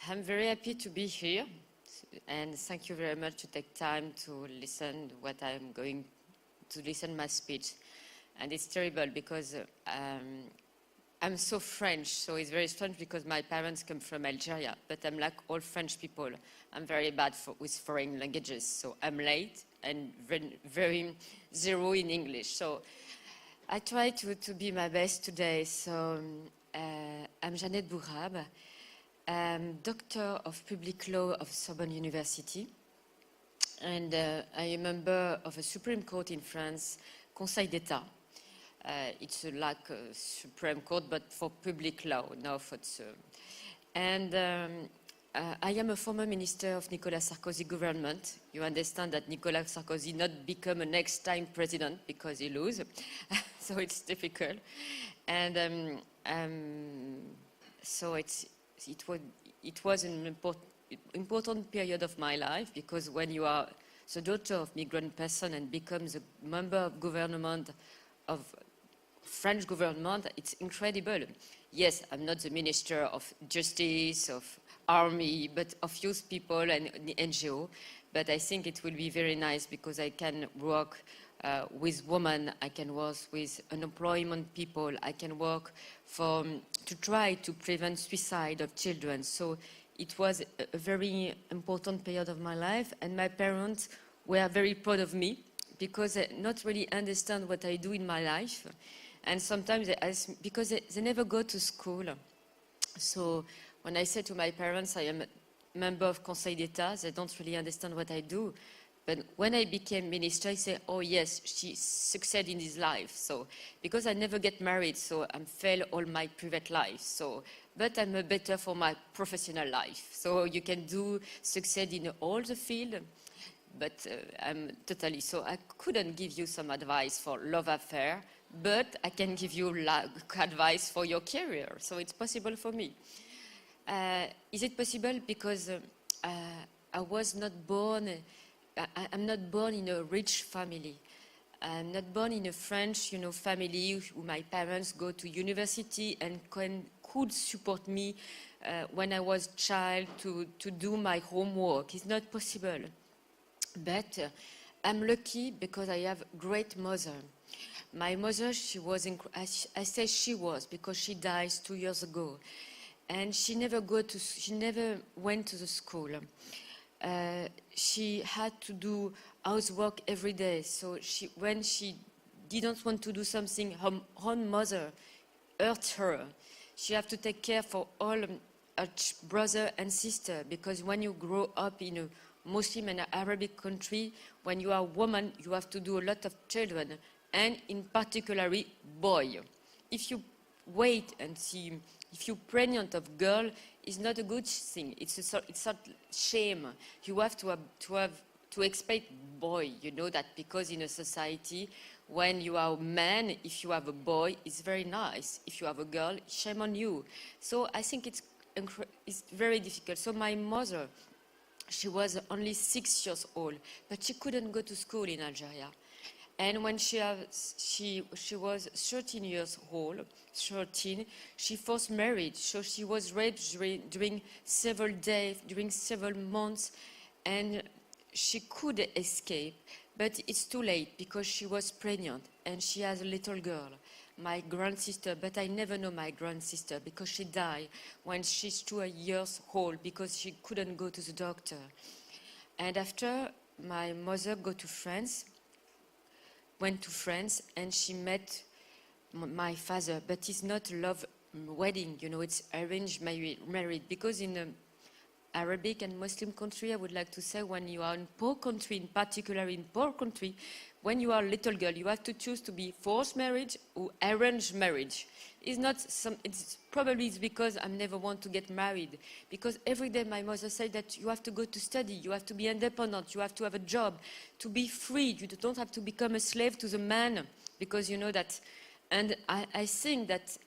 I'm very happy to be here, and thank you very much to take time to listen what I'm going to listen my speech. And it's terrible because I'm so French, so it's very strange because my parents come from Algeria, but I'm like all French people. I'm very bad with foreign languages, so I'm late and very zero in English. So I try to be my best today. So I'm Jeannette Bougrab. I'm Doctor of Public Law of Sorbonne University. And I am a member of a Supreme Court in France, Conseil d'État. It's like a Supreme Court, but for public law, now for and I am a former minister of Nicolas Sarkozy government. You understand that Nicolas Sarkozy not become a next time president because he lose, so it's difficult. And so it was an important period of my life, because when you are the daughter of migrant person and becomes a member of government of French government, it's incredible. Yes, I'm not the Minister of Justice, of Army, but of youth people and the NGO. But I think it will be very nice because I can work with women, I can work with unemployment people, I can work to try to prevent suicide of children. So it was a very important period of my life, and my parents were very proud of me because they not really understand what I do in my life. And sometimes they ask me, because they never go to school. So when I say to my parents I am a member of Conseil d'État, they don't really understand what I do. But when I became minister, I say, oh yes, she succeeded in his life. So, because I never get married, so I fail all my private life. So, but I'm a better for my professional life. So you can succeed in all the field, but I'm totally, so I couldn't give you some advice for love affair, but I can give you advice for your career. So it's possible for me. Is it possible because I was not born, I'm not born in a rich family. I'm not born in a French, family where my parents go to university and could support me when I was a child to do my homework. It's not possible. But I'm lucky because I have a great mother. My mother, she was, I say she was because she died 2 years ago. And she never went to the school. She had to do housework every day. So when she didn't want to do something, her own mother hurt her. She had to take care for all her brother and sister, because when you grow up in a Muslim and Arabic country, when you are a woman, you have to do a lot of children, and in particular, boy. If you wait and see, if you're pregnant of girl, it's not a good thing. It's a shame. You have to expect boy. You know that because in a society, when you are a man, if you have a boy, it's very nice. If you have a girl, shame on you. So I think it's very difficult. So my mother, she was only 6 years old, but she couldn't go to school in Algeria. And when she was 13 years old, she forced marriage. So she was raped during several days, during several months, and she could escape. But it's too late because she was pregnant and she has a little girl, my grandsister. But I never know my grandsister because she died when she's 2 years old because she couldn't go to the doctor. And after, my mother went to France, and she met my father, but it's not a love wedding, it's arranged married, because in an Arabic and Muslim country, I would like to say, when you are in poor country, in particular in poor country, when you are a little girl, you have to choose to be forced marriage or arranged marriage. It's probably because I never want to get married, because every day my mother said that you have to go to study, you have to be independent, you have to have a job, to be free, you don't have to become a slave to the man, because you know that. And I think that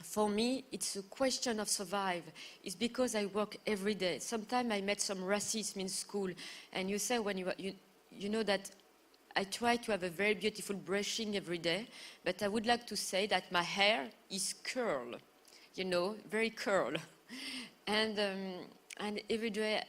for me, it's a question of survive. It's because I work every day. Sometimes I met some racism in school, and you say when you know that I try to have a very beautiful brushing every day, but I would like to say that my hair is curl, very curl. And every day,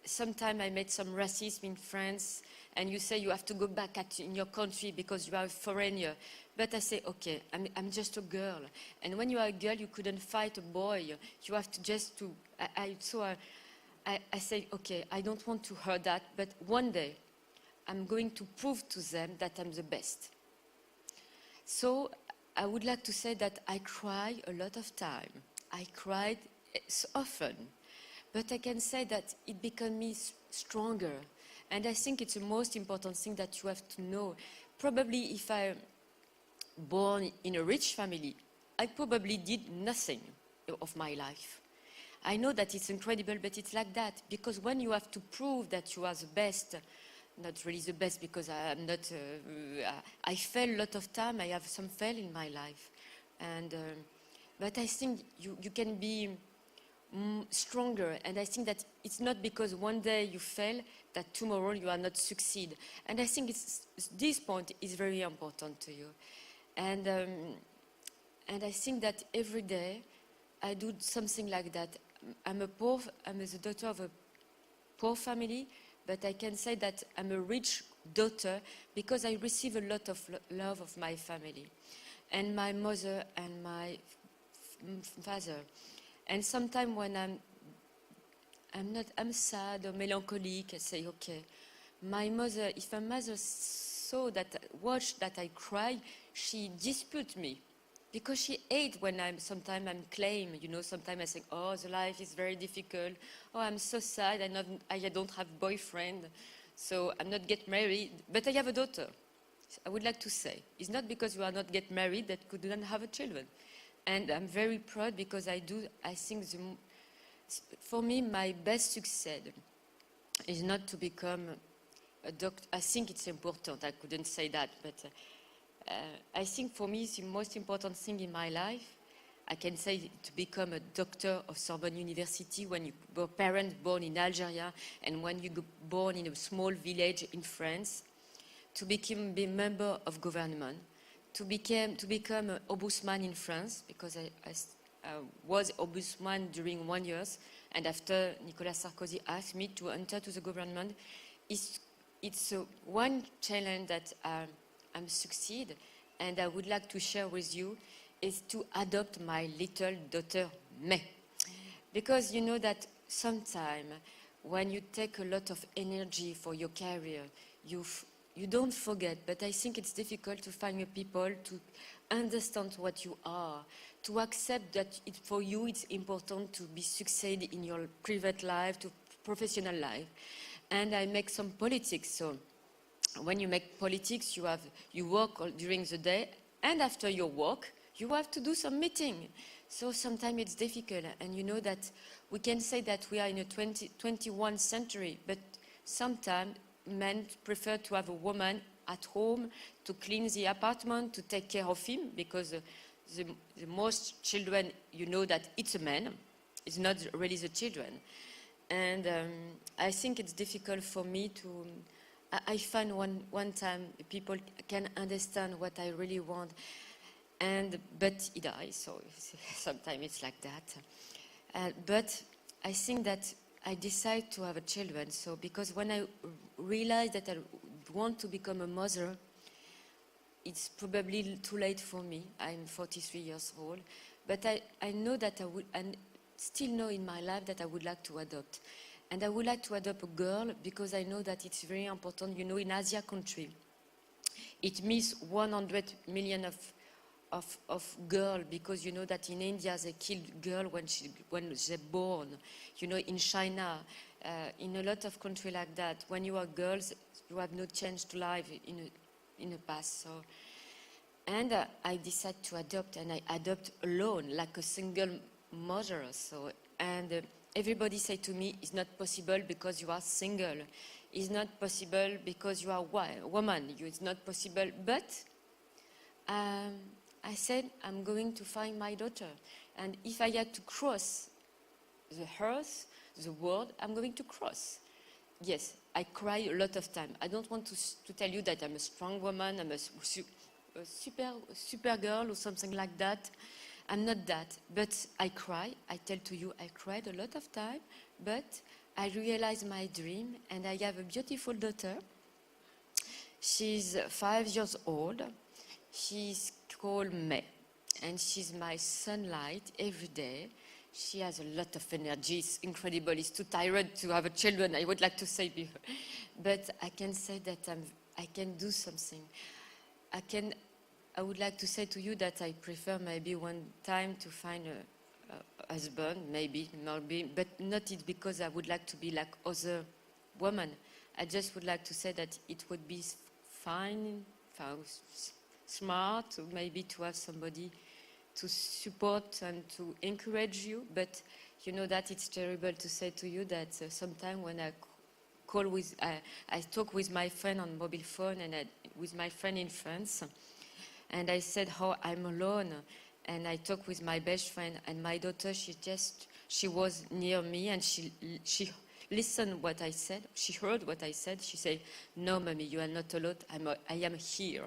sometimes I met some racism in France, and you say you have to go back in your country because you are a foreigner. But I say, okay, I'm just a girl. And when you are a girl, you couldn't fight a boy. You have to just to, I say, okay, I don't want to hear that, but one day I'm going to prove to them that I'm the best. So I would like to say that I cry a lot of time. I cried often, but I can say that it became me stronger. And I think it's the most important thing that you have to know. Probably if I born in a rich family, I probably did nothing of my life. I know that it's incredible, but it's like that. Because when you have to prove that you are the best, not really the best because I'm not, I fail a lot of time, I have some fail in my life. But I think you can be stronger. And I think that it's not because one day you fail that tomorrow you are not succeed. And I think this point is very important to you. And I think that every day I do something like that. I'm the daughter of a poor family, but I can say that I'm a rich daughter because I receive a lot of love of my family and my mother and my father. And sometimes when I'm sad or melancholic, I say, okay, my mother, if my mother watched that I cry, she disputes me. Because she hates when sometimes I'm claim, sometimes I think, oh, the life is very difficult. Oh, I'm so sad, I don't have boyfriend, so I'm not get married. But I have a daughter. I would like to say, it's not because you are not get married that you don't have a children. And I'm very proud because I think for me, my best success is not to become a doctor. I think it's important, I couldn't say that, but I think for me, the most important thing in my life, I can say to become a doctor of Sorbonne University when you were parents born in Algeria and when you born in a small village in France, to become a member of government, to become an ombudsman in France, because I was ombudsman during 1 year, and after Nicolas Sarkozy asked me to enter to the government, it's one challenge that I'm succeed, and I would like to share with you, is to adopt my little daughter, May. Because you know that sometimes when you take a lot of energy for your career, you don't forget, but I think it's difficult to find people to understand what you are, to accept that for you it's important to be succeed in your private life, to professional life. And I make some politics, so when you make politics, you work during the day, and after your work, you have to do some meeting. So sometimes it's difficult, and you know that we can say that we are in a 21st century, but sometimes men prefer to have a woman at home to clean the apartment, to take care of him, because the most children, you know that it's a man, it's not really the children. And I think it's difficult for me to... I find one time people can understand what I really want, but he dies, so sometimes it's like that. But I think that I decide to have a children, so because when I realize that I want to become a mother, it's probably too late for me. I'm 43 years old, but I know that I would, and still know in my life that I would like to adopt. And I would like to adopt a girl because I know that it's very important. You know, in Asia country, it means 100 million of girls, because you know that in India they kill girl when they're born. You know, in China, in a lot of countries like that, when you are girls, you have no chance to live in the past. So, and I decide to adopt, and I adopt alone, like a single mother. So, and everybody say to me, it's not possible because you are single. It's not possible because you are a woman. It's not possible. But I said, I'm going to find my daughter. And if I had to cross the earth, the world, I'm going to cross. Yes, I cry a lot of time. I don't want to tell you that I'm a strong woman, I'm a super girl or something like that. I'm not that, but I cry. I tell to you, I cried a lot of time, but I realized my dream, and I have a beautiful daughter. She's 5 years old. She's called May, and she's my sunlight every day. She has a lot of energy. It's incredible. It's too tired to have a children, I would like to say. But I can say that I can do something. I would like to say to you that I prefer maybe one time to find a husband, maybe, but not it because I would like to be like other women. I just would like to say that it would be fine, smart, maybe to have somebody to support and to encourage you. But you know that it's terrible to say to you that sometimes when I talk with my friend on mobile phone and with my friend in France, and I said how I'm alone, and I talk with my best friend, and my daughter, she was near me, and she listened what I said. She heard what I said. She said, "No, mommy, you are not alone. I am here."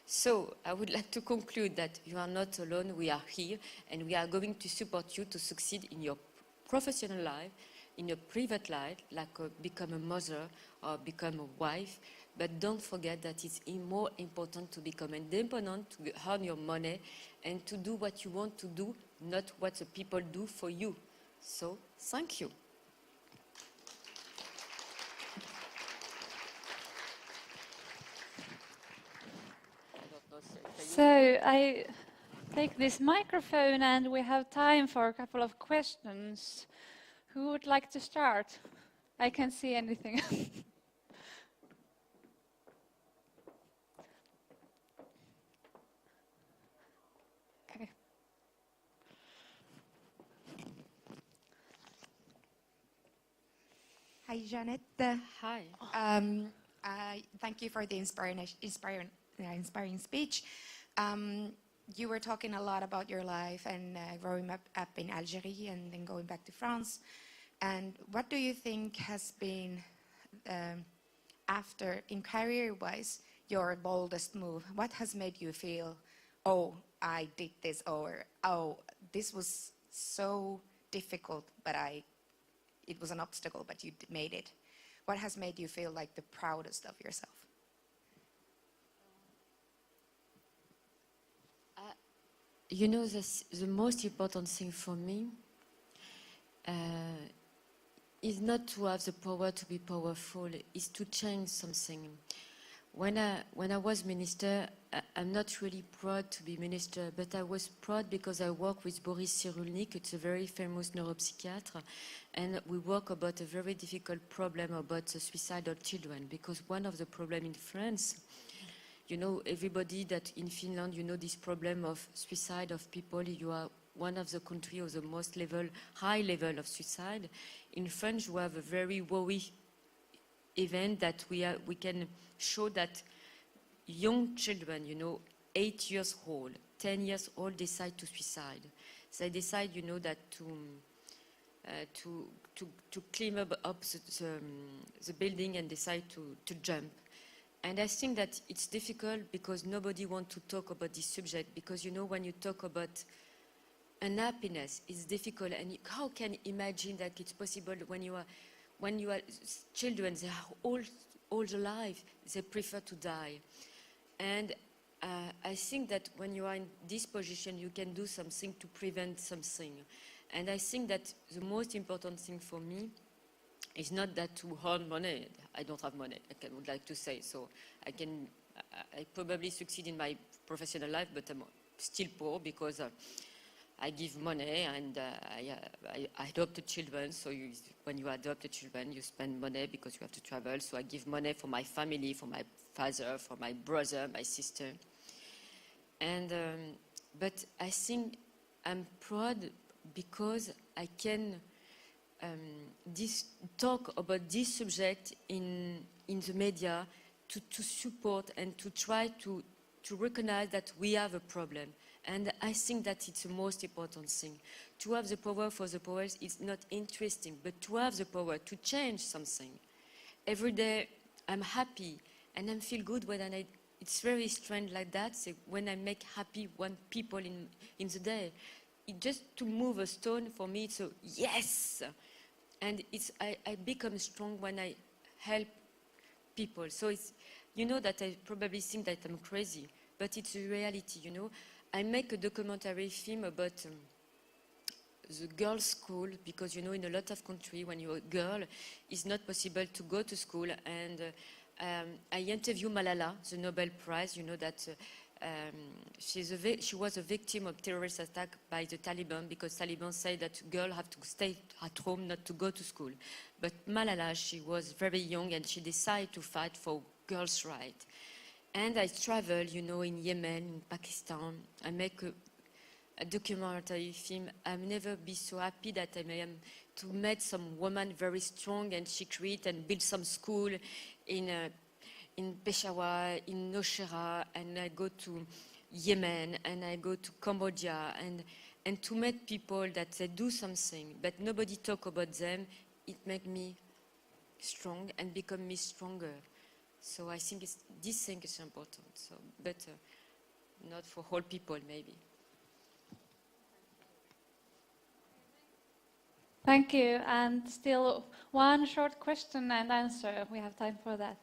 So I would like to conclude that you are not alone. We are here, and we are going to support you to succeed in your professional life, in your private life, like become a mother or become a wife. But don't forget that it's more important to become independent, to earn your money, and to do what you want to do, not what the people do for you. So, thank you. So I take this microphone and we have time for a couple of questions. Who would like to start? I can't see anything. Okay. Hi, Jeannette. Hi. Thank you for the inspiring speech. You were talking a lot about your life and growing up in Algeria and then going back to France. And what do you think has been, after, in career-wise, your boldest move? What has made you feel, oh, I did this, or oh, this was so difficult, but it was an obstacle, but you made it? What has made you feel like the proudest of yourself? You know, the most important thing for me is not to have the power to be powerful, is to change something. When I was minister, I'm not really proud to be minister, but I was proud because I work with Boris Cyrulnik. It's a very famous neuropsychiatrist, and we work about a very difficult problem about the suicidal children, because one of the problems in France, you know, everybody that in Finland, you know, this problem of suicide of people, you are one of the countries of the most high level of suicide. In France, we have a very worrying event that we can show that young children, you know, 8 years old, 10 years old, decide to suicide. They decide, you know, that to climb up the building and decide to jump. And I think that it's difficult because nobody wants to talk about this subject, because, you know, when you talk about unhappiness, it's difficult. And how can you imagine that it's possible when you are children, they are all alive, they prefer to die. And I think that when you are in this position, you can do something to prevent something. And I think that the most important thing for me is not that to earn money. I don't have money, I would like to say. So I probably succeed in my professional life, but I'm still poor because I give money and I adopt children. So when you adopt children, you spend money because you have to travel. So I give money for my family, for my father, for my brother, my sister. And but I think I'm proud because I can talk about this subject in the media to support and to try to recognize that we have a problem. And I think that it's the most important thing. To have the power for the powers is not interesting, but to have the power to change something. Every day I'm happy and I feel good when it's very strange like that. So when I make happy one people in the day, it just to move a stone for me, it's a yes. And I become strong when I help people. So it's, you know, that I probably think that I'm crazy, but it's a reality, you know. I make a documentary film about the girls' school, because, you know, in a lot of countries, when you're a girl, it's not possible to go to school. And I interview Malala, the Nobel Prize, you know, that she was a victim of terrorist attack by the Taliban, because Taliban say that girls have to stay at home, not to go to school. But Malala, she was very young and she decided to fight for girls' rights. And I travel, you know, in Yemen, in Pakistan. I make a documentary film. I'll never be so happy that I am to meet some woman very strong, and she create and build some school in Peshawar, in Nowshera, and I go to Yemen, and I go to Cambodia, and to meet people that they do something, but nobody talk about them. It make me strong and become me stronger. So I think this thing is important. So, but not for whole people, maybe. Thank you. And still one short question and answer. We have time for that.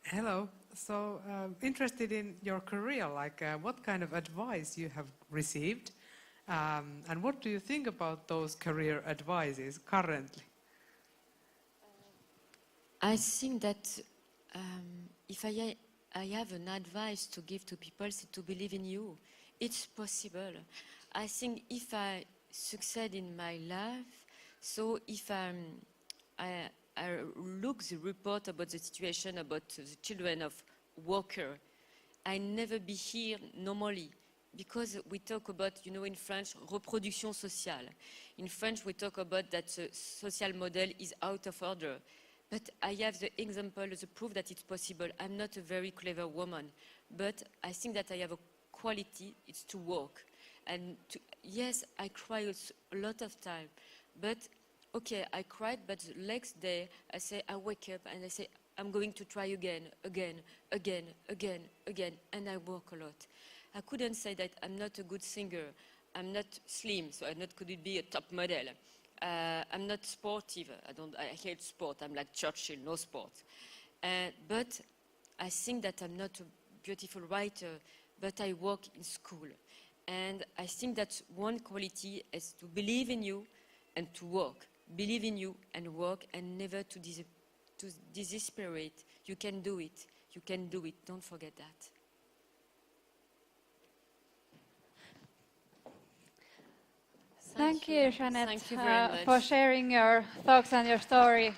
Hello. So interested in your career, like what kind of advice you have received, and what do you think about those career advices currently? I think that if I have an advice to give to people, it's to believe in you. It's possible. I think if I succeed in my life, so if I look the report about the situation about the children of worker, I never be here normally, because we talk about, you know, in French, reproduction sociale. In French, we talk about that the social model is out of order. But I have the example, the proof that it's possible. I'm not a very clever woman, but I think that I have a quality, it's to work. And yes, I cry a lot of time, but okay, I cried, but the next day I wake up and I say, I'm going to try again, and I work a lot. I couldn't say that I'm not a good singer. I'm not slim, so I not could be a top model. I'm not sportive. I hate sport. I'm like Churchill, no sport. But I think that I'm not a beautiful writer, but I work in school. And I think that one quality is to believe in you and to work. Believe in you and work, and never to desperate. You can do it. You can do it. Don't forget that. Thank you, Jeannette, Thank you very much. for sharing your thoughts and your story.